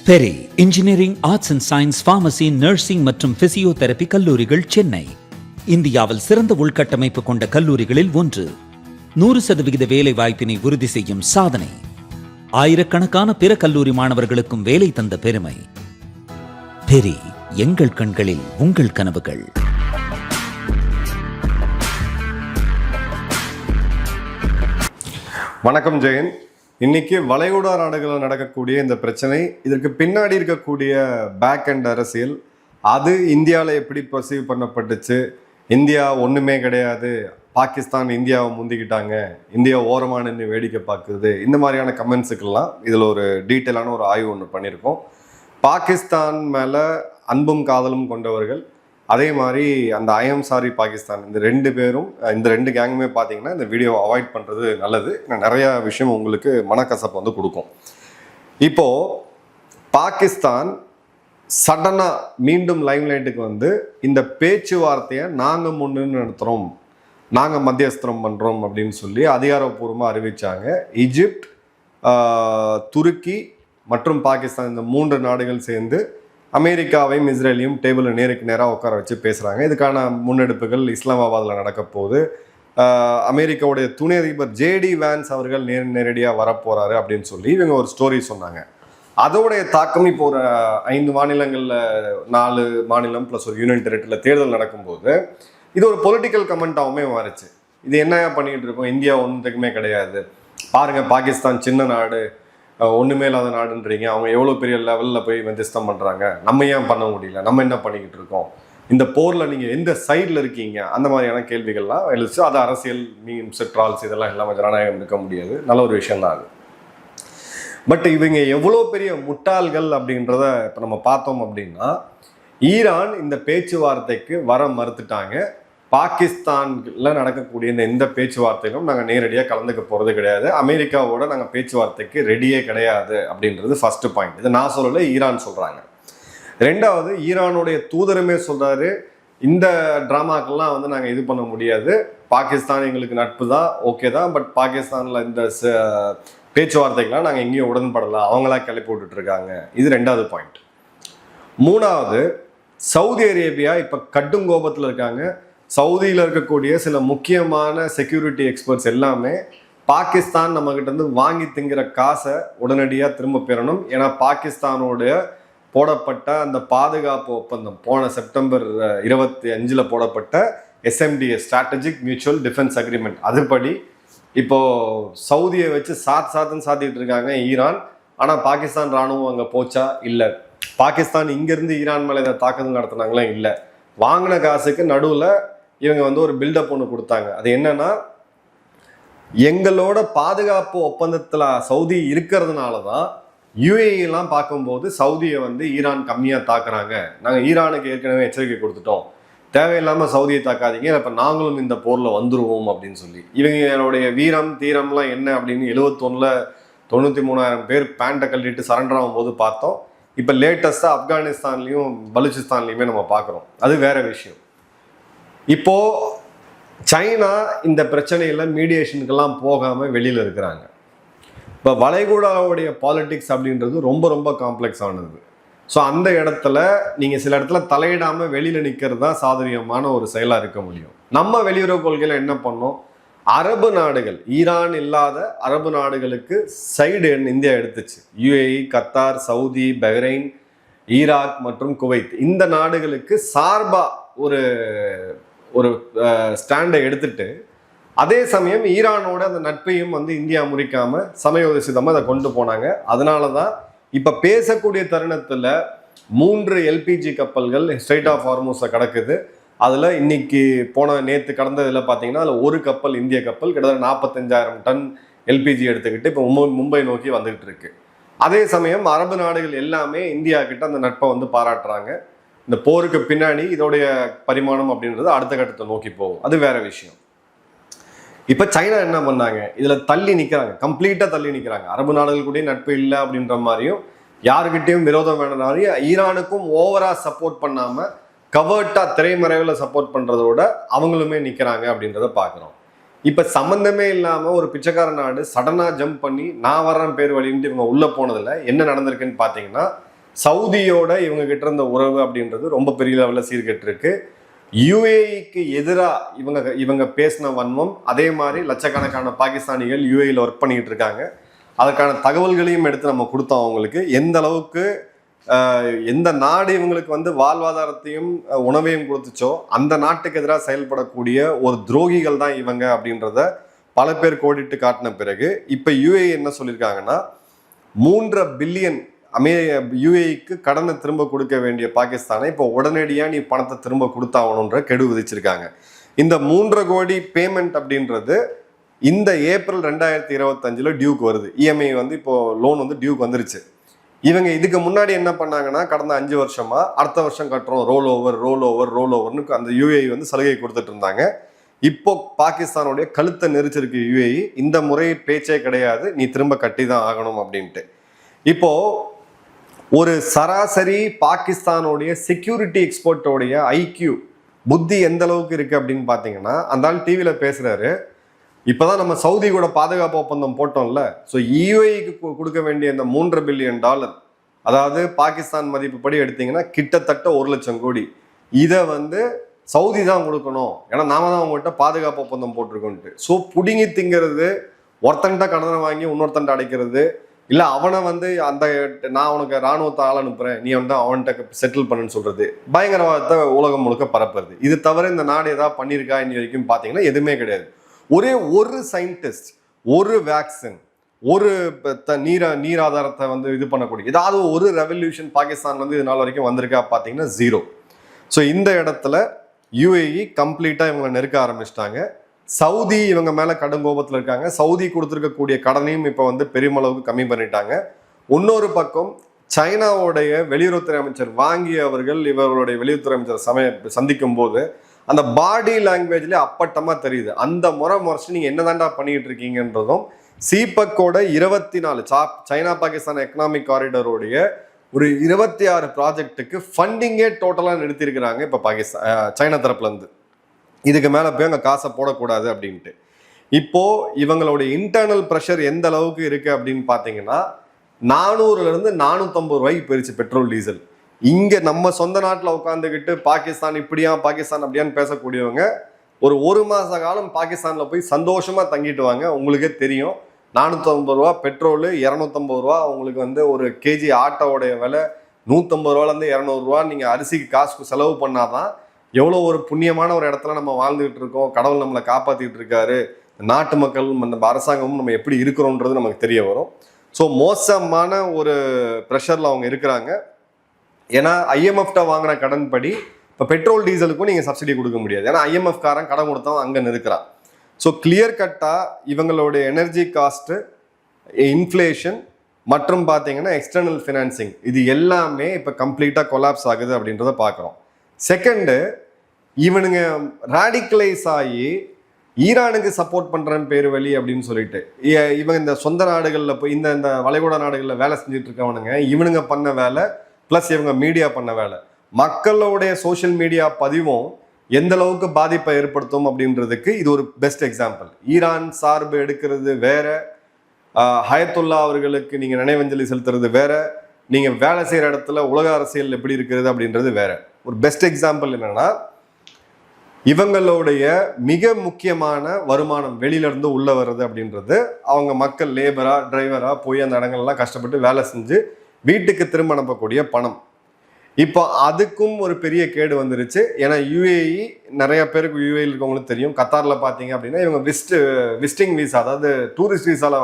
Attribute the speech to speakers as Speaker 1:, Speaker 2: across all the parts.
Speaker 1: Peri engineering, arts and science, pharmacy, nursing மற்றும் physiotherapy கல்லூரிகள் சென்னை இந்தியாவில் சிறந்த உள்கட்டமைப்பு கொண்ட கல்லூரிகளில் ஒன்று. 100% வேலை வாய்ப்பினை உறுதி செய்யும் சாதனை. ஆயிரக்கணக்கான பிற கல்லூரி மாணவர்களுக்கும் வேலை தந்த பெருமை. பெரி, எங்கள் கண்களில் உங்கள் கனவுகள்.
Speaker 2: வணக்கம் ஜெயன். இன்னைக்கு வளைகுடா நாடுகளில் நடக்கக்கூடிய இந்த பிரச்சனை, இதற்கு பின்னாடி இருக்கக்கூடிய பேக் அண்ட் அரசியல், அது இந்தியாவில் எப்படி பர்சீவ் பண்ணப்பட்டுச்சு, இந்தியா ஒன்றுமே கிடையாது, பாகிஸ்தான் இந்தியாவை முந்திக்கிட்டாங்க, இந்தியா ஓரமாக நின்று வேடிக்கை பார்க்குது, இந்த மாதிரியான கமெண்ட்ஸுக்கெல்லாம் இதில் ஒரு டீட்டெயிலான ஒரு ஆய்வு ஒன்று பண்ணியிருக்கோம். பாகிஸ்தான் மேலே அன்பும் காதலும் கொண்டவர்கள், அதே மாதிரி அந்த ஐஎம் சாரி பாகிஸ்தான், இந்த ரெண்டு கேங்குமே பார்த்தீங்கன்னா இந்த வீடியோவை அவாய்ட் பண்ணுறது நல்லது. நிறையா விஷயம் உங்களுக்கு மனக்கசப்பு வந்து கொடுக்கும். இப்போது பாகிஸ்தான் சடனாக மீண்டும் லைம்லைட்டுக்கு வந்து இந்த பேச்சுவார்த்தையை நாங்கள் முன்னு நடத்துகிறோம், நாங்கள் மத்தியஸ்தரம் பண்ணுறோம் அப்படின்னு சொல்லி அதிகாரப்பூர்வமாக அறிவித்தாங்க. ஈஜிப்ட், துருக்கி மற்றும் பாகிஸ்தான், இந்த 3 நாடுகள் சேர்ந்து அமெரிக்காவையும் இஸ்ரேலையும் டேபிளில் நேருக்கு நேராக உட்கார வச்சு பேசுகிறாங்க. இதுக்கான முன்னெடுப்புகள் இஸ்லாமாபாத்தில் நடக்க போகுது. அமெரிக்காவுடைய துணை அதிபர் ஜேடி வேன்ஸ் அவர்கள் நேரடியாக வரப்போகிறாரு அப்படின்னு சொல்லி இவங்க ஒரு ஸ்டோரி சொன்னாங்க. அதோடைய தாக்கம் இப்போ ஒரு 5 மாநிலங்களில் 4 மாநிலம் ப்ளஸ் ஒரு யூனியன் டெரிட்டரியில் தேர்தல் நடக்கும்போது இது ஒரு பொலிட்டிக்கல் கமெண்ட்டாகவுமே மாறிச்சு. இது என்ன பண்ணிக்கிட்டு இருக்கோம், இந்தியா ஒன்றுக்குமே கிடையாது, பாருங்கள் பாகிஸ்தான் சின்ன நாடு, ஒன்றுமே இல்லாத நாடுன்றீங்க, அவங்க எவ்வளோ பெரிய லெவலில் போய் மத்தியஸ்தம் பண்ணுறாங்க, நம்ம ஏன் பண்ண முடியல, நம்ம என்ன பண்ணிக்கிட்டு இருக்கோம், இந்த போரில் நீங்கள் எந்த சைடில் இருக்கீங்க, அந்த மாதிரியான கேள்விகள்லாம் எழுச்சு. அது அரசியல் மீம்ஸ், ட்ரால்ஸ் இதெல்லாம் இல்லாமல் ஜனநாயகம் இருக்க முடியாது. நல்ல ஒரு விஷயம் தான் அது. பட் இவங்க எவ்வளோ பெரிய முட்டாள்கள் அப்படின்றத இப்போ நம்ம பார்த்தோம் அப்படின்னா, ஈரான் இந்த பேச்சுவார்த்தைக்கு வர மறுத்துட்டாங்க. பாகிஸ்தானில் நடக்கக்கூடிய எந்த பேச்சுவார்த்தையிலும் நாங்கள் நேரடியாக கலந்துக்க போகிறது கிடையாது, அமெரிக்காவோட நாங்கள் பேச்சுவார்த்தைக்கு ரெடியே கிடையாது அப்படின்றது ஃபர்ஸ்ட் பாயிண்ட். இதை நான் சொல்லலை, ஈரான் சொல்கிறாங்க. ரெண்டாவது, ஈரானுடைய தூதருமே சொல்கிறாரு, இந்த ட்ராமாக்கெல்லாம் வந்து நாங்கள் இது பண்ண முடியாது, பாகிஸ்தான் எங்களுக்கு நட்பு தான், ஓகே தான், பட் பாகிஸ்தானில் இந்த பேச்சுவார்த்தைக்கெல்லாம் நாங்கள் எங்கேயும் உடன்படலாம், அவங்களா கிளப்பி விட்டுட்ருக்காங்க. இது 2வது பாயிண்ட். 3வது, சவுதி அரேபியா இப்போ கடும் கோபத்தில் இருக்காங்க. சவுதியில் இருக்கக்கூடிய சில முக்கியமான செக்யூரிட்டி எக்ஸ்பர்ட்ஸ் எல்லாமே பாகிஸ்தான் நம்மகிட்ட இருந்து வாங்கி திங்கிற காசை உடனடியாக திரும்ப பெறணும். ஏன்னா பாகிஸ்தானோடைய போடப்பட்ட அந்த பாதுகாப்பு ஒப்பந்தம், போன செப்டம்பர் 25 போடப்பட்ட SMDA, strategic mutual defence agreement, அதுபடி இப்போது சவுதியை வச்சு சாத்துன்னு சாத்திட்டு இருக்காங்க ஈரான். ஆனால் பாகிஸ்தான் இராணுவம் அங்கே போச்சா? இல்லை. பாகிஸ்தான் இங்கேருந்து ஈரான் மேலே இதை தாக்குதல் நடத்தினாங்களா? இல்லை. வாங்கின காசுக்கு நடுவில் இவங்க வந்து ஒரு பில்டப் ஒன்று கொடுத்தாங்க. அது என்னன்னா, எங்களோட பாதுகாப்பு ஒப்பந்தத்தில் சவுதி இருக்கிறதுனால தான் UAEலாம் பார்க்கும்போது சவுதியை வந்து ஈரான் கம்மியாக தாக்குறாங்க, நாங்கள் ஈரானுக்கு ஏற்கனவே எச்சரிக்கை கொடுத்துட்டோம், தேவையில்லாமல் சவுதியை தாக்காதீங்க, இப்போ நாங்களும் இந்த போரில் வந்துருவோம் அப்படின்னு சொல்லி. இவங்களுடைய வீரம் தீரம்லாம் என்ன அப்படின்னு 71ல் 93,000 பேர் பேண்ட்டை கழட்டிட்டு சரண்டர் ஆகும்போது பார்த்தோம். இப்போ லேட்டஸ்ட்டாக ஆப்கானிஸ்தான்லேயும் பலுச்சிஸ்தான்லேயுமே நம்ம பார்க்குறோம். அது வேற விஷயம். இப்போது சைனா இந்த பிரச்சனையில் மீடியேஷனுக்கெல்லாம் போகாமல் வெளியில் இருக்கிறாங்க. இப்போ வளைகுடாவுடைய பாலிட்டிக்ஸ் அப்படின்றது ரொம்ப ரொம்ப காம்ப்ளெக்ஸ் ஆனது. ஸோ அந்த இடத்துல நீங்கள் சில இடத்துல தலையிடாமல் வெளியில் நிற்கிறது தான் சாதுரியமான ஒரு செயலாக இருக்க முடியும். நம்ம வெளியுறவு கொள்கையில் என்ன பண்ணோம், அரபு நாடுகள், ஈரான் இல்லாத அரபு நாடுகளுக்கு சைடு இந்தியா எடுத்துச்சு. UAE, Qatar, Saudi, Bahrain, Iraq மற்றும் குவைத், இந்த நாடுகளுக்கு சார்பாக ஒரு ஸ்டாண்டை எடுத்துட்டு, அதே சமயம் ஈரானோட அந்த நட்பையும் வந்து இந்தியா முறிக்காம சமயோசிதமாக அதை கொண்டு போனாங்க. அதனால தான் இப்போ பேசக்கூடிய தருணத்தில் 3 LPG கப்பல்கள் ஸ்ட்ரெயிட் ஆஃப் ஹார்மூஸை கடக்குது. அதில் இன்னைக்கு நேற்று கடந்ததில் பார்த்தீங்கன்னா அதில் ஒரு கப்பல், இந்திய கப்பல், கிட்டத்தட்ட 45,000 டன் LPG எடுத்துக்கிட்டு இப்போ மும்பை நோக்கி வந்துகிட்டு இருக்கு. அதே சமயம் அரபு நாடுகள் எல்லாமே இந்தியா கிட்ட அந்த நட்பை வந்து பாராட்டுறாங்க. இந்த போருக்கு பின்னாடி இதோடைய பரிமாணம் அப்படின்றது அடுத்த கட்டத்தை நோக்கி போகும், அது வேற விஷயம். இப்போ சைனா என்ன பண்ணாங்க, இதில் தள்ளி நிற்கிறாங்க, கம்ப்ளீட்டாக தள்ளி நிற்கிறாங்க. அரபு நாடுகள் கூட நட்பு இல்லை அப்படின்ற மாதிரியும், யாருக்கிட்டையும் விரோதம் வேணும்னாலையும், ஈரானுக்கும் ஓவராக சப்போர்ட் பண்ணாமல் கவர்ட்டாக திரைமறைவில் சப்போர்ட் பண்ணுறதோட அவங்களுமே நிற்கிறாங்க அப்படின்றத பார்க்குறோம். இப்போ சம்மந்தமே இல்லாமல் ஒரு பிச்சைக்கார நாடு சடனாக ஜம்ப் பண்ணி நான் வர்றேன் பேர் வழின்ட்டு இவங்க உள்ளே போனதில் என்ன நடந்திருக்குன்னு பார்த்தீங்கன்னா, சவுதியோட இவங்க கிட்ட இருந்த உறவு அப்படின்றது ரொம்ப பெரிய லெவலில் சீர்கெட்டு இருக்கு. யுஏஇக்கு எதிராக இவங்க பேசின வன்மம், அதே மாதிரி லட்சக்கணக்கான பாகிஸ்தானிகள் யுஏஇல ஒர்க் பண்ணிக்கிட்டு இருக்காங்க. அதற்கான தகவல்களையும் எடுத்து நம்ம கொடுத்தோம் அவங்களுக்கு. எந்த அளவுக்கு எந்த நாடு இவங்களுக்கு வாழ்வாதாரத்தையும் உணவையும் கொடுத்துச்சோ அந்த நாட்டுக்கு எதிராக செயல்படக்கூடிய ஒரு துரோகிகள் தான் இவங்க அப்படின்றத பல பேர் கோடிட்டு காட்டின பிறகு இப்ப யுஏஇ என்ன சொல்லியிருக்காங்கன்னா 3.5 பில்லியன் யுஏஇக்கு கடனை திரும்ப கொடுக்க வேண்டிய பாகிஸ்தானை இப்போ உடனடியாக நீ பணத்தை திரும்ப கொடுத்தாகணுன்ற கெடு விதிச்சிருக்காங்க. இந்த 3.5 கோடி பேமெண்ட் அப்படின்றது இந்த ஏப்ரல் 2025 டியூக்கு வருது. இஎம்ஐ இப்போ லோன் டியூக்கு வந்துருச்சு. இவங்க இதுக்கு முன்னாடி என்ன பண்ணாங்கன்னா கடந்த 5 வருஷமா அடுத்த வருஷம் கட்டுறோம், ரோல் ஓவர்னு அந்த யுஏஇ சலுகை கொடுத்துட்டு இருந்தாங்க. இப்போ பாகிஸ்தானுடைய கழுத்தை நெரிச்சிருக்கு யுஏஇ. இந்த முறை பேச்சே கிடையாது, நீ திரும்ப கட்டி தான் ஆகணும் அப்படின்ட்டு. இப்போ ஒரு சராசரி பாகிஸ்தானுடைய செக்யூரிட்டி எக்ஸ்பர்ட்டோடைய ஐக்யூ புத்தி எந்த அளவுக்கு இருக்கு அப்படின்னு பாத்தீங்கன்னா, அந்த ஆள் டிவியில பேசுறாரு, இப்பதான் நம்ம சவுதி கூட பாதுகாப்பு ஒப்பந்தம் போட்டோம்ல, ஸோ யுஏஇக்கு கொடுக்க வேண்டிய இந்த $3.5 பில்லியன், அதாவது பாகிஸ்தான் மதிப்புப்படி எடுத்தீங்கன்னா கிட்டத்தட்ட 1 லட்சம் கோடி, இதை சவுதி தான் கொடுக்கணும், ஏன்னா நாம தான் அவங்ககிட்ட பாதுகாப்பு ஒப்பந்தம் போட்டிருக்கோன்ட்டு. ஸோ புடுங்கி திங்கிறது, ஒருத்தன்ட்ட கடனை வாங்கி இன்னொருத்தன்ட்ட அடைக்கிறது, இல்ல அவனை அந்த நான் உனக்கு ராணுவத்தை ஆள் அனுப்புறேன், நீ அவன்கிட்ட செட்டில் பண்ணுன்னு சொல்றது, பயங்கரவாதத்தை உலகம் முழுக்க பரப்புறது. இது தவிர இந்த நாடு ஏதாவது பண்ணியிருக்கா இன்னி வரைக்கும் பாத்தீங்கன்னா எதுவுமே கிடையாது. ஒரே ஒரு சயின்டிஸ்ட், ஒரு வேக்சின், ஒரு நீர் ஆதாரத்தை இது பண்ணக்கூடிய ஏதாவது ஒரு ரெவல்யூஷன் பாகிஸ்தான் இது நாள் வரைக்கும் வந்திருக்கா பாத்தீங்கன்னா 0. ஸோ இந்த இடத்துல யுஏஇ கம்ப்ளீட்டா இவங்களை நெருக்க ஆரம்பிச்சிட்டாங்க. சவுதி இவங்க மேல கடும் கோபத்தில் இருக்காங்க. சவுதி கொடுத்துருக்கக்கூடிய கடனையும் இப்போ பெருமளவுக்கு கம்மி பண்ணிட்டாங்க. இன்னொரு பக்கம் சைனாவுடைய வெளியுறவுத்துறை அமைச்சர் வாங்கி அவர்கள் இவர்களுடைய வெளியுறவுத்துறை அமைச்சர் சந்திக்கும் போது அந்த பாடி லாங்குவேஜ்ல அப்பட்டமா தெரியுது, அந்த முறைச்சு நீங்க என்னதான்டா பண்ணிட்டு இருக்கீங்கன்றதும். சீபக்கோட 24 சைனா பாகிஸ்தான் எக்கனாமிக் காரிடருடைய ஒரு 26 ப்ராஜெக்டுக்கு ஃபண்டிங்கே டோட்டலா நிறுத்திருக்கிறாங்க இப்ப சைனா தரப்புல இருந்து. இதுக்கு மேல போய் அங்க காசை போடக்கூடாது அப்படின்ட்டு. இப்போ இவங்களுடைய இன்டர்னல் ப்ரெஷர் எந்த அளவுக்கு இருக்கு அப்படின்னு பாத்தீங்கன்னா 400ல இருந்து 450 ரூபாய்க்கு போயிருச்சு பெட்ரோல் டீசல். இங்க நம்ம சொந்த நாட்டில் உட்காந்துக்கிட்டு பாகிஸ்தான் இப்படியா பாகிஸ்தான் அப்படியான்னு பேசக்கூடியவங்க ஒரு மாச காலம் பாகிஸ்தான்ல போய் சந்தோஷமா தங்கிட்டு வாங்க. உங்களுக்கே தெரியும், 450 ரூபா பெட்ரோலு, 250 ரூபா உங்களுக்கு ஒரு கேஜி ஆட்டோடைய விலை, 150 ரூபாலேருந்து 200 ரூபா நீங்க அரிசிக்கு காசு செலவு பண்ணாதான் எவ்வளோ ஒரு புண்ணியமான ஒரு இடத்துல நம்ம வாழ்ந்துகிட்டு இருக்கோம், கடவுள் நம்மளை காப்பாத்திட்டு இருக்காரு, நாட்டு மக்களும் நம்ம அரசாங்கமும் நம்ம எப்படி இருக்கிறோன்றது நமக்கு தெரிய வரும். ஸோ மோசமான ஒரு ப்ரெஷர்ல அவங்க இருக்கிறாங்க. ஏன்னா ஐஎம்எஃப்ட வாங்கின கடன் படி இப்போ பெட்ரோல் டீசலுக்கும் நீங்கள் சப்சிடி கொடுக்க முடியாது, ஏன்னா ஐஎம்எஃப் காரன் கடன் கொடுத்தவன் அங்கே நிற்கிறான். ஸோ கிளியர் கட்டாக இவங்களுடைய எனர்ஜி காஸ்ட்டு, இன்ஃப்ளேஷன் மற்றும் பார்த்தீங்கன்னா எக்ஸ்டர்னல் ஃபினான்சிங், இது எல்லாமே இப்போ கம்ப்ளீட்டாக கொலாப்ஸ் ஆகுது அப்படின்றத பார்க்குறோம். செகண்டு, இவனுங்க ராடிக்கலைஸ் ஆகி ஈரானுக்கு சப்போர்ட் பண்ணுறேன்னு பேர் வழி அப்படின்னு சொல்லிட்டு இவங்க இந்த சொந்த நாடுகளில் போய் இந்த வளைகுடா நாடுகளில் வேலை செஞ்சுட்டு இருக்கவனுங்க, இவனுங்க பண்ண வேலை பிளஸ் இவங்க மீடியா பண்ண வேலை, மக்களுடைய சோஷியல் மீடியா பதிவும் எந்த அளவுக்கு பாதிப்பை ஏற்படுத்தும் அப்படின்றதுக்கு இது ஒரு பெஸ்ட் எக்ஸாம்பிள். ஈரான் சார்பு எடுக்கிறது வேற, ஹயத்துல்லா அவர்களுக்கு நீங்க நினைவஞ்சலி செலுத்துறது வேற, நீங்க வேலை செய்யற இடத்துல உலக அரசியல் எப்படி இருக்கிறது அப்படின்றது வேற. ஒரு பெஸ்ட் எக்ஸாம்பிள் என்னன்னா, இவங்களுடைய மிக முக்கியமான வருமானம் வெளியில இருந்து உள்ள வர்றது அப்படின்றது அவங்க மக்கள் லேபரா டிரைவரா போய் அந்த இடங்கள்லாம் கஷ்டப்பட்டு வேலை செஞ்சு வீட்டுக்கு திரும்ப அனுப்பக்கூடிய பணம். இப்போ அதுக்கும் ஒரு பெரிய கேடு வந்துருச்சு. ஏன்னா யுஏஇ நிறைய பேருக்கு யுஏஇ இருக்கவங்களுக்கு தெரியும், கத்தாரில் பார்த்தீங்க அப்படின்னா இவங்க விசிட்டிங் வீசா, அதாவது டூரிஸ்ட் வீசால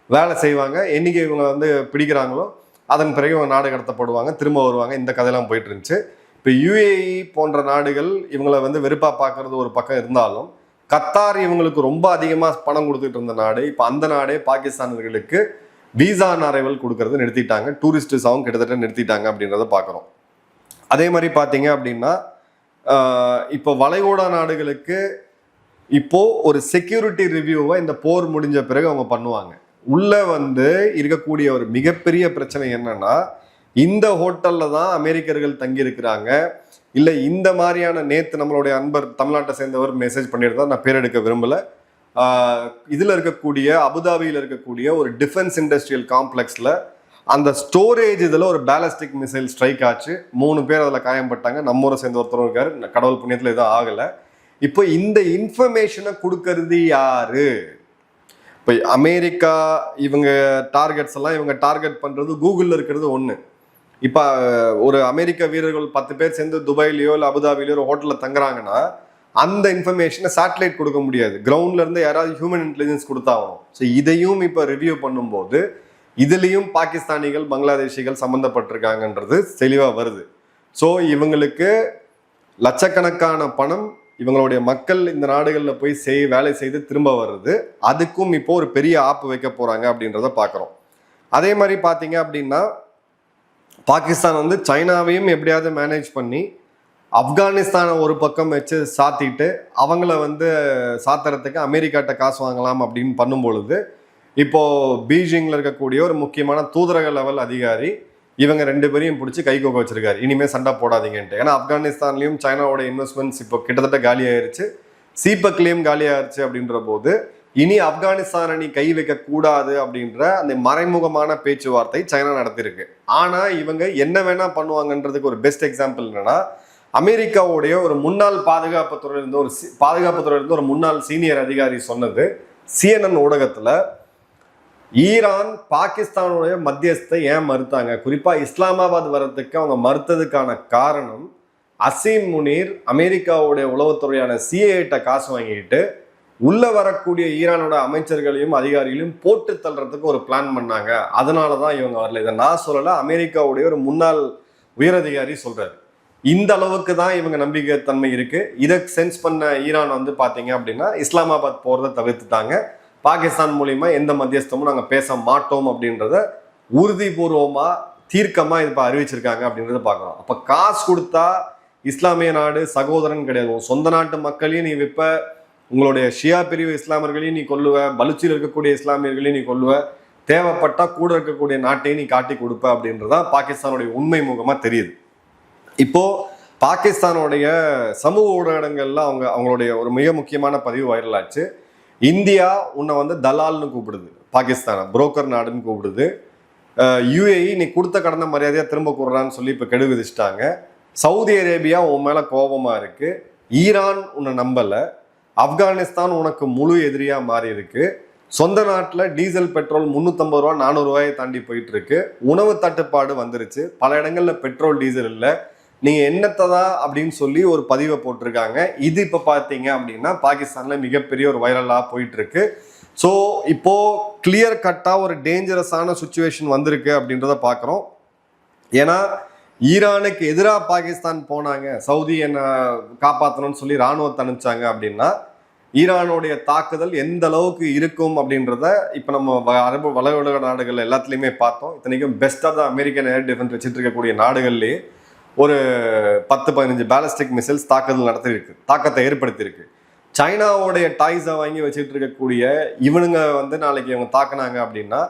Speaker 2: வேலை செய்வாங்க. என்னைக்கு இவங்க பிடிக்கிறாங்களோ அதன் பிறகு இவங்க நாடு கடத்தப்படுவாங்க, திரும்ப வருவாங்க. இந்த கதையெல்லாம் போயிட்டு இருந்துச்சு. இப்போ யுஏஇ போன்ற நாடுகள் இவங்களை வெறுப்பா பார்க்கறது ஒரு பக்கம் இருந்தாலும், கத்தார் இவங்களுக்கு ரொம்ப அதிகமாக பணம் கொடுத்துட்டு இருந்த நாடு. இப்போ அந்த நாடே பாகிஸ்தானர்களுக்கு வீசா அரைவல் கொடுக்கறது நிறுத்திட்டாங்க, டூரிஸ்ட் விசாவும் கிட்டத்தட்ட நிறுத்திட்டாங்க அப்படின்றத பார்க்குறோம். அதே மாதிரி பார்த்தீங்க அப்படின்னா இப்போ வளைகுடா நாடுகளுக்கு இப்போ ஒரு செக்யூரிட்டி ரிவ்யூவை இந்த போர் முடிஞ்ச பிறகு அவங்க பண்ணுவாங்க. உள்ள இருக்கக்கூடிய ஒரு மிகப்பெரிய பிரச்சனை என்னன்னா, இந்த ஹோட்டல்ல தான் அமெரிக்கர்கள் தங்கி இருக்கிறாங்க, இல்லை இந்த மாதிரியான நேத்து நம்மளுடைய அன்பர் தமிழ்நாட்டை சேர்ந்தவர் மெசேஜ் பண்ணியிருந்தா, நான் பேர் எடுக்க விரும்பல, இதுல இருக்கக்கூடிய அபுதாபியில் இருக்கக்கூடிய ஒரு டிஃபென்ஸ் இண்டஸ்ட்ரியல் காம்ப்ளெக்ஸ்ல அந்த ஸ்டோரேஜ் இதில் ஒரு பேலஸ்டிக் மிசைல் ஸ்ட்ரைக் ஆச்சு, 3 பேர் அதில் காயம்பட்டாங்க. நம்ம ஊரை சேர்ந்த ஒருத்தரும் இருக்காரு, கடவுள் புண்ணியத்தில் எதுவும் ஆகலை. இப்போ இந்த இன்ஃபர்மேஷனை கொடுக்கறது யாரு? இப்போ அமெரிக்கா இவங்க டார்கெட்ஸ் எல்லாம் இவங்க டார்கெட் பண்ணுறது கூகுளில் இருக்கிறது ஒன்று. இப்போ ஒரு அமெரிக்க வீரர்கள் 10 பேர் சேர்ந்து துபாயிலையோ இல்லை அபுதாபிலையோ ஒரு ஹோட்டலில் தங்குறாங்கன்னா அந்த இன்ஃபர்மேஷனை சேட்டலைட் கொடுக்க முடியாது, கிரவுண்ட்ல இருந்து யாராவது ஹியூமன் இன்டெலிஜென்ஸ் கொடுத்தாகணும். ஸோ இதையும் இப்போ ரிவ்யூ பண்ணும்போது இதுலேயும் பாகிஸ்தானிகள் பங்களாதேஷிகள் சம்மந்தப்பட்டிருக்காங்கன்றது தெளிவாக வருது. ஸோ இவங்களுக்கு லட்சக்கணக்கான பணம் இவங்களுடைய மக்கள் இந்த நாடுகளில் போய் வேலை செய்து திரும்ப வர்றது, அதுக்கும் இப்போ ஒரு பெரிய ஆப்பு வைக்க போறாங்க அப்படின்றத பார்க்குறோம். அதே மாதிரி பார்த்தீங்க அப்படின்னா பாகிஸ்தான் வந்து சைனாவையும் எப்படியாவது மேனேஜ் பண்ணி ஆப்கானிஸ்தானை ஒரு பக்கம் வச்சு சாத்திட்டு அவங்கள வந்து சாத்துறதுக்கு அமெரிக்காட்ட காசு வாங்கலாம் அப்படின்னு பண்ணும்பொழுது இப்போ பீஜிங்கில் இருக்கக்கூடிய ஒரு முக்கியமான தூதரக லெவல் அதிகாரி இவங்க 2 பேரையும் பிடிச்சி கைகோக்க வச்சிருக்காரு, இனிமேல் சண்டை போடாதீங்கன்ட்டு. ஏன்னா ஆப்கானிஸ்தான்லையும் சைனாவோட இன்வெஸ்ட்மெண்ட்ஸ் இப்போ கிட்டத்தட்ட காலி ஆயிருச்சு, சீபக்லேயும் காலி ஆயிருச்சு. அப்படின்ற போது இனி ஆப்கானிஸ்தானை நீ கை வைக்க கூடாது அப்படின்ற அந்த மறைமுகமான பேச்சுவார்த்தை சைனா நடத்திருக்கு. ஆனா இவங்க என்ன வேணா பண்ணுவாங்கன்றதுக்கு ஒரு பெஸ்ட் எக்ஸாம்பிள் என்னன்னா, அமெரிக்காவுடைய ஒரு முன்னாள் பாதுகாப்புத்துறையிலிருந்து ஒரு முன்னாள் சீனியர் அதிகாரி சொன்னது CNN ஊடகத்துல, ஈரான் பாகிஸ்தானுடைய மத்தியஸ்தை ஏன் மறுத்தாங்க, குறிப்பா இஸ்லாமாபாத் வர்றதுக்கு அவங்க மறுத்ததுக்கான காரணம் அசீம் முனீர் அமெரிக்காவுடைய உளவுத்துறையான CIA காசு வாங்கிட்டு உள்ள வரக்கூடிய ஈரானோட அமைச்சர்களையும் அதிகாரிகளையும் போட்டு தள்ளுறதுக்கு ஒரு பிளான் பண்ணாங்க, அதனாலதான் இவங்க வரல. இதை நான் சொல்லல, அமெரிக்காவுடைய ஒரு முன்னாள் உயரதிகாரி சொல்றாரு. இந்த அளவுக்கு தான் இவங்க நம்பிக்கை தன்மை இருக்கு. இதை சென்ஸ் பண்ண ஈரான் வந்து பாத்தீங்க அப்படின்னா இஸ்லாமாபாத் போறதை தவிர்த்துட்டாங்க. பாகிஸ்தான் மூலியமா எந்த மத்தியஸ்தமும் நாங்க பேச மாட்டோம் அப்படின்றத உறுதிபூர்வமா தீர்க்கமா இப்ப அறிவிச்சிருக்காங்க அப்படின்றத பாக்குறோம். அப்ப காசு கொடுத்தா இஸ்லாமிய நாடு சகோதரன் கிடையாது, சொந்த நாட்டு மக்களையும் நீ விப்ப, உங்களுடைய ஷியா பிரிவு இஸ்லாமியர்களையும் நீ கொல்லுவ, பலுச்சியில் இருக்கக்கூடிய இஸ்லாமியர்களையும் நீ கொல்லுவ, தேவைப்பட்டா கூட இருக்கக்கூடிய நாட்டையும் நீ காட்டி கொடுப்ப அப்படின்றதான் பாகிஸ்தானுடைய உண்மை முகமா தெரியுது. இப்போ பாகிஸ்தானுடைய சமூக ஊடகங்கள்ல அவங்களுடைய ஒரு மிக முக்கியமான பதிவு வைரல் ஆச்சு. இந்தியா உன்னை வந்து தலால்னு கூப்பிடுது, பாகிஸ்தானை புரோக்கர் நாடுன்னு கூப்பிடுது, UAE நீ கொடுத்த கடனை மரியாதையா திரும்ப கூடுறான்னு சொல்லி இப்ப கெடு விதிச்சிட்டாங்க, சவுதி அரேபியா உன் மேல கோபமா இருக்கு, ஈரான் உன்னை நம்பல, ஆப்கானிஸ்தான் உனக்கு முழு எதிரியா மாறி இருக்கு, சொந்த நாட்டில் டீசல் பெட்ரோல் 350 ரூபா 400 ரூபாயை தாண்டி போயிட்டு இருக்கு, உணவு தட்டுப்பாடு வந்துருச்சு, பல இடங்கள்ல பெட்ரோல் டீசல் இல்லை, நீங்க என்னத்ததா அப்படின்னு சொல்லி ஒரு பதிவை போட்டிருக்காங்க. இது இப்ப பாத்தீங்க அப்படின்னா பாகிஸ்தான்ல மிகப்பெரிய ஒரு வைரலா போயிட்டு இருக்கு. ஸோ இப்போ கிளியர் கட்டா ஒரு டேஞ்சரஸான சுச்சுவேஷன் வந்திருக்கு அப்படின்றத பாக்குறோம். ஏன்னா ஈரானுக்கு எதிராக பாகிஸ்தான் போனாங்க, சவுதி என்ன காப்பாற்றணும்னு சொல்லி ராணுவத்தை அனுப்பிச்சாங்க அப்படின்னா ஈரானுடைய தாக்குதல் எந்த அளவுக்கு இருக்கும் அப்படின்றத இப்போ நம்ம அரபு வளைகுடா நாடுகள் எல்லாத்துலேயுமே பார்த்தோம். இத்தனைக்கும் பெஸ்ட்டாக தான் அமெரிக்கன் ஏர் டிஃபென்ஸ் வச்சுட்டு இருக்கக்கூடிய நாடுகள்லேயே ஒரு 10-15 பேலஸ்டிக் மிசைல்ஸ் தாக்கத்தை ஏற்படுத்தியிருக்கு. சைனாவுடைய டாய்ஸை வாங்கி வச்சுட்டு இருக்கக்கூடிய இவனுங்க வந்து நாளைக்கு இவங்க தாக்குனாங்க அப்படின்னா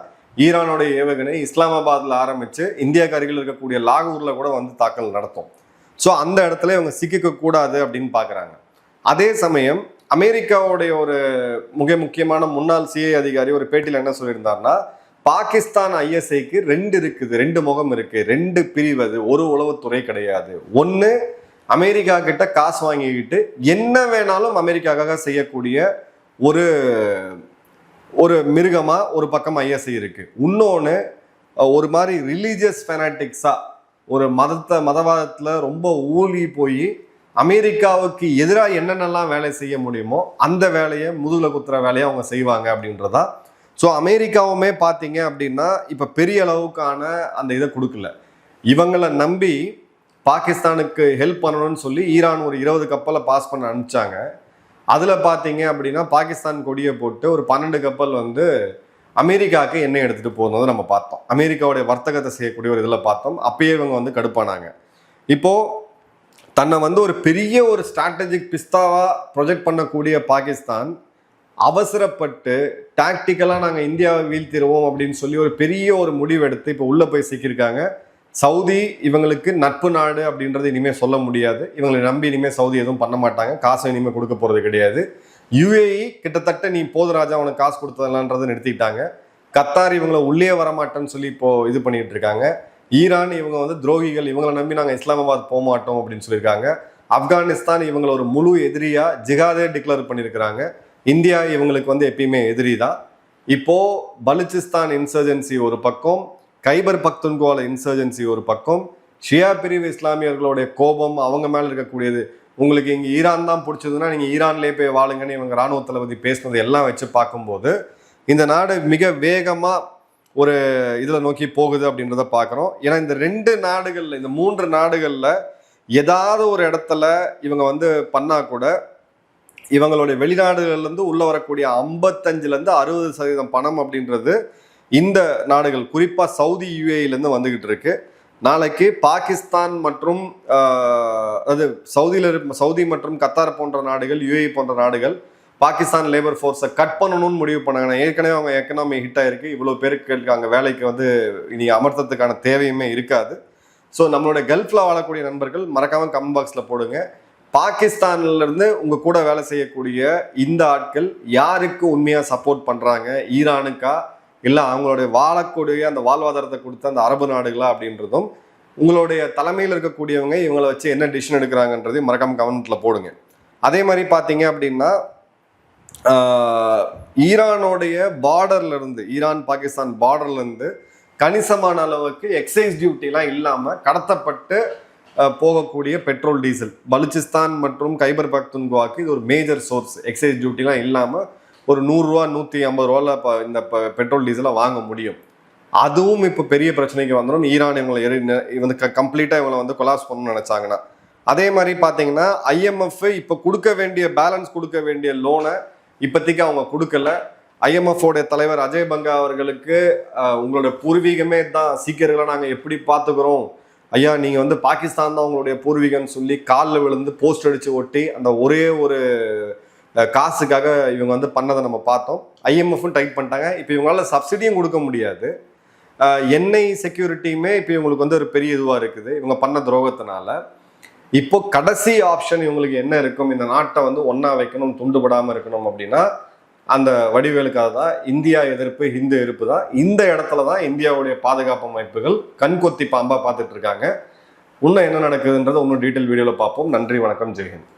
Speaker 2: ஈரானுடைய ஏவுகணை இஸ்லாமாபாத்ல ஆரம்பிச்சு இந்தியாவுக்கு அருகில் இருக்கக்கூடிய லாகூர்ல கூட வந்து தாக்கல் நடத்தும். ஸோ அந்த இடத்துல இவங்க சிக்கிக்க கூடாது அப்படின்னு பாக்குறாங்க. அதே சமயம் அமெரிக்காவுடைய ஒரு மிக முக்கியமான முன்னாள் CIA அதிகாரி ஒரு பேட்டியில் என்ன சொல்லியிருந்தாருன்னா, பாகிஸ்தான் ISIக்கு 2 முகம் இருக்கு, 2 பிரிவு, அது ஒரு உளவுத்துறை கிடையாது. ஒன்னு அமெரிக்கா கிட்ட காசு வாங்கிக்கிட்டு என்ன வேணாலும் அமெரிக்காவுக்காக செய்யக்கூடிய ஒரு மிருகமா ஒரு பக்கம் ISI இருக்கு. இன்னொன்னு ஒரு மாதிரி ரிலீஜியஸ் ஃபெனாட்டிக்ஸா ஒரு மதவாதத்துல ரொம்ப ஊழி போய் அமெரிக்காவுக்கு எதிராக என்னென்னலாம் வேலை செய்ய முடியுமோ அந்த வேலையை முதுகுல குத்துற வேலையை அவங்க செய்வாங்க அப்படின்றதா. ஸோ அமெரிக்காவுமே பார்த்தீங்க அப்படின்னா இப்போ பெரிய அளவுக்கான அந்த இதை கொடுக்கல. இவங்களை நம்பி பாகிஸ்தானுக்கு ஹெல்ப் பண்ணணும்னு சொல்லி ஈரான் ஒரு 20 கப்பலை பாஸ் பண்ண அனுப்பிச்சாங்க. அதில் பார்த்தீங்க அப்படின்னா பாகிஸ்தான் கொடியை போட்டு ஒரு 12 கப்பல் வந்து அமெரிக்காவுக்கு எண்ணெய் எடுத்துகிட்டு போகும்போது நம்ம பார்த்தோம். அமெரிக்காவுடைய வர்த்தகத்தை செய்யக்கூடிய ஒரு இதில் பார்த்தோம். அப்பயே இவங்க வந்து கடுப்பானாங்க. இப்போது தன்னை வந்து ஒரு பெரிய ஒரு ஸ்ட்ராட்டஜிக் பிஸ்தாவாக ப்ரொஜெக்ட் பண்ணக்கூடிய பாகிஸ்தான் அவசரப்பட்டு டாக்டிக்கலாக நாங்கள் இந்தியாவை வீழ்த்திடுவோம் அப்படின்னு சொல்லி ஒரு பெரிய ஒரு முடிவு எடுத்து இப்போ உள்ளே போய் சிக்கியிருக்காங்க. சவுதி இவங்களுக்கு நட்பு நாடு அப்படின்றது இனிமேல் சொல்ல முடியாது. இவங்களை நம்பி இனிமேல் சவுதி எதுவும் பண்ண மாட்டாங்க, காசை இனிமேல் கொடுக்க போகிறது கிடையாது. UAE கிட்டத்தட்ட நீ போது ராஜா உனக்கு காசு கொடுத்ததலான்றதை நிறுத்திட்டாங்க. கத்தார் இவங்களை உள்ளே வரமாட்டேன்னு சொல்லி இப்போ இது பண்ணிட்டு இருக்காங்க. ஈரான் இவங்க வந்து துரோகிகள், இவங்களை நம்பி நாங்கள் இஸ்லாமாபாத் போக மாட்டோம் அப்படின்னு சொல்லியிருக்காங்க. ஆப்கானிஸ்தான் இவங்களை ஒரு முழு எதிரியா ஜிகாதே டிக்ளேர் பண்ணியிருக்கிறாங்க. இந்தியா இவங்களுக்கு வந்து எப்பயுமே எதிரி தான். இப்போ பலுச்சிஸ்தான் இன்சர்ஜென்சி ஒரு பக்கம், கைபர் பக்துன்குவா இன்சர்ஜென்சி ஒரு பக்கம், ஷியா பிரிவு இஸ்லாமியர்களுடைய கோபம் அவங்க மேல இருக்கக்கூடியது. உங்களுக்கு இங்க ஈரான் தான் பிடிச்சதுன்னா நீங்க ஈரான்லேயே போய் வாழுங்கன்னு இவங்க ராணுவ தளபதி பேசினது எல்லாம் வச்சு பார்க்கும்போது இந்த நாடு மிக வேகமா ஒரு இதுல நோக்கி போகுது அப்படின்றத பார்க்குறோம். ஏன்னா இந்த 2 நாடுகள்ல, இந்த 3 நாடுகள்ல ஏதாவது ஒரு இடத்துல இவங்க வந்து பண்ணா கூட இவங்களுடைய வெளிநாடுகள்ல இருந்து உள்ள வரக்கூடிய 55% பணம் அப்படின்றது இந்த நாடுகள், குறிப்பா சவுதி UAE இருந்து வந்துகிட்டு இருக்கு. நாளைக்கு பாகிஸ்தான் மற்றும் அது சவுதி மற்றும் கத்தார் போன்ற நாடுகள், UAE போன்ற நாடுகள் பாகிஸ்தான் லேபர் ஃபோர்ஸை கட் பண்ணணும்னு முடிவு பண்ணாங்க. ஏற்கனவே அவங்க எக்கனாமி ஹிட் ஆயிருக்கு, இவ்வளோ பேருக்கு அங்கே வேலைக்கு வந்து இனி அமர்த்தத்துக்கான தேவையுமே இருக்காது. ஸோ நம்மளுடைய கல்ஃப்ல வாழக்கூடிய நண்பர்கள் மறக்காம கமெண்ட் பாக்ஸ்ல போடுங்க. பாகிஸ்தான்ல இருந்து உங்க கூட வேலை செய்யக்கூடிய இந்த ஆட்கள் யாருக்கு உண்மையா சப்போர்ட் பண்றாங்க, ஈரானுக்கா இல்லை அவங்களுடைய வாழக்கூடிய அந்த வாழ்வாதாரத்தை கொடுத்த அந்த அரபு நாடுகளா அப்படின்றதும், உங்களுடைய தலைமையில் இருக்கக்கூடியவங்க இவங்களை வச்சு என்ன டிசிஷன் எடுக்கிறாங்கன்றதையும் மறக்காம கமெண்ட்ல போடுங்க. அதே மாதிரி பார்த்தீங்க அப்படின்னா ஈரானுடைய பார்டர்ல இருந்து, ஈரான் பாகிஸ்தான் பார்டர்ல இருந்து கணிசமான அளவுக்கு எக்ஸைஸ் டியூட்டிலாம் இல்லாமல் கடத்தப்பட்டு போகக்கூடிய பெட்ரோல் டீசல் பலுச்சிஸ்தான் மற்றும் கைபர் பக்துன்குவாக்கு இது ஒரு மேஜர் சோர்ஸ். எக்ஸைஸ் டியூட்டிலாம் இல்லாமல் ஒரு 100 ரூபா 150 ரூபாயில் இந்த பெட்ரோல் டீசலை வாங்க முடியும். அதுவும் இப்போ பெரிய பிரச்சனைக்கு வந்துடும். ஈரான் இவங்களை கம்ப்ளீட்டாக இவங்களை வந்து கொலாப்ஸ் பண்ணணும்னு நினைச்சாங்கன்னா. அதே மாதிரி பார்த்தீங்கன்னா IMF இப்போ கொடுக்க வேண்டிய பேலன்ஸ் கொடுக்க வேண்டிய லோனை இப்போதைக்கு அவங்க கொடுக்கல. IMF உடைய தலைவர் அஜய் பங்கா அவர்களுக்கு உங்களோட பூர்வீகமே தான் சீக்கியர்களை நாங்கள் எப்படி பார்த்துக்கிறோம் ஐயா, நீங்கள் வந்து பாகிஸ்தான் தான் உங்களுடைய பூர்வீகம்னு சொல்லி காலில் விழுந்து போஸ்ட் அடித்து ஒட்டி அந்த ஒரே ஒரு காசுக்காக இவங்க வந்து பண்ணதை நம்ம பார்த்தோம். IMF டைட் பண்ணிட்டாங்க. இப்போ இவங்களால சப்சிடியும் கொடுக்க முடியாது. எண்ணெய் செக்யூரிட்டியுமே இப்போ இவங்களுக்கு வந்து ஒரு பெரிய இதுவாக இருக்குது இவங்க பண்ண துரோகத்தினால. இப்போ கடைசி ஆப்ஷன் இவங்களுக்கு என்ன இருக்கும், இந்த நாட்டை வந்து ஒன்னா வைக்கணும், துண்டுபடாமல் இருக்கணும் அப்படின்னா அந்த வடிவேலுக்காக தான் இந்தியா எதிர்ப்பு, ஹிந்து எதிர்ப்பு தான். இந்த இடத்துல தான் இந்தியாவுடைய பாதுகாப்பு அமைப்புகள் கண்கொத்தி பாம்பா பார்த்துட்டு இருக்காங்க. இன்னும் என்ன நடக்குதுன்றதை இன்னும் டீட்டெயில் வீடியோவில் பார்ப்போம். நன்றி, வணக்கம், ஜெய்ஹிந்த்.